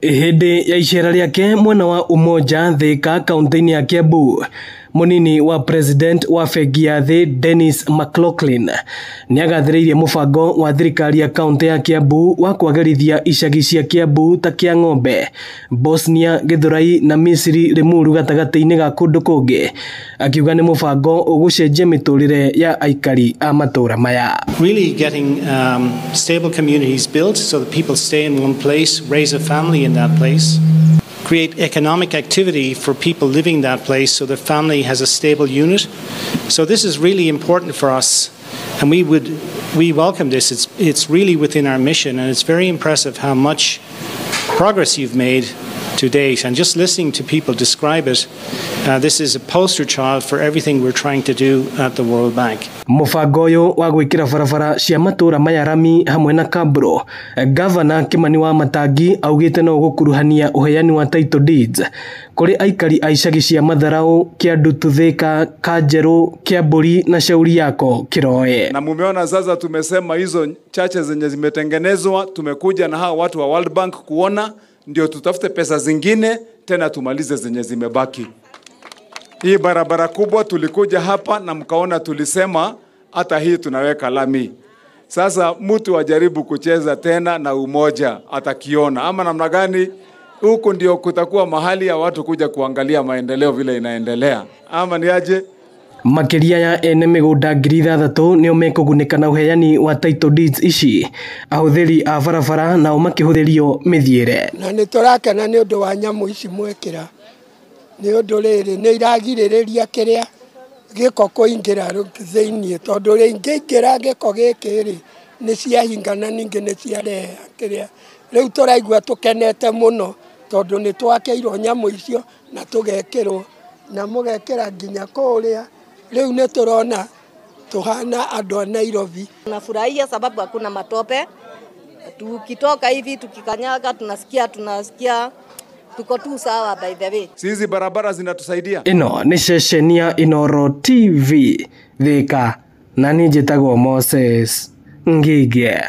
Hĩndĩ ya icera rĩake mwena wa Umoja Thika kaunti-inĩ ya Kiambu, munini wa president wa bengi ya thĩ Dennis McLaughlin nĩagathĩrĩirie mũbango wa thirikari ya kaunti ya Kiambu wa kwagĩrithia icagi cia Kiambu ta Kĩang'ombe, Bosnia, Gĩthũrai na Misiri Limuru gatagatĩ-inĩ ga kũndũ kũngĩ, akiuga nĩ mũbango ũgũcenjia mĩtũrĩre ya aikari a matũra maya. Really getting stable communities built so that people stay in one place, raise a family in that place, create economic activity for people living in that place so the family has a stable unit. So this is really important for us, and we welcome this. It's really within our mission, and it's very impressive how much progress you've made to date. And just listening to people describe it, this is a poster child for everything we're trying to do at the World Bank. Mũbango ũyũ wa gwĩkĩra barabara cia matũra maya rami hamwe na kabro, Gavana Kimani Wamatangi augĩte no gũkuruhania ũheani wa title deeds kũrĩ aikari a icagi cia Matharau, Kĩandutu, Thika, Kanjerũ, Kĩambũri na Shauri Yako Kĩroe. Na mumeona sasa tumesema hizo chache zenye zimetengenezwa, tumekuja na hawa watu wa World Bank kuona ndio tutafute pesa zingine tena tumalize zenye zimebaki. Hii barabara kubwa tulikuja hapa na mkaona tulisema hata hii tunaweka lami. Sasa mtu ajaribu kucheza tena na Umoja atakiona ama namna gani. Huko ndio kutakuwa mahali ya watu kuja kuangalia maendeleo vile inaendelea. Ama ni aje? Makiria ya ene mĩgũnda 6,000 nĩo mekũgunĩka na ũheani wa title deeds ici, ahũthĩri a barabara nao makĩhũthĩrio mĩthiĩre. Na nĩtũrakena nĩ ũndũ wa nyamũ ici mwekĩra, nĩ ũndũ rĩrĩ nĩ iragirĩrĩria kĩrĩa gĩko kũingĩra thĩinĩ, tondũ rĩngĩingĩra gĩko gĩkĩ rĩ nĩ ciahingana ningĩ nĩ ciarehe kĩrĩa. Rĩu tũraigua tũkenete mũno tondũ nĩ twakĩirwo nyamũ icio na tũgekĩrwo na mũgekĩra nginya kũrĩa. Leo netorona tuhana adwa Nairobi. Tunafurahia sababu hakuna matope. Tukitoka hivi tukikanyaga tunasikia tuko tu sawa by the way. Sisi barabara zinatusaidia. Ino ni ceceni ya Inooro TV Thika na nĩ njĩtagwo Moses Ngige.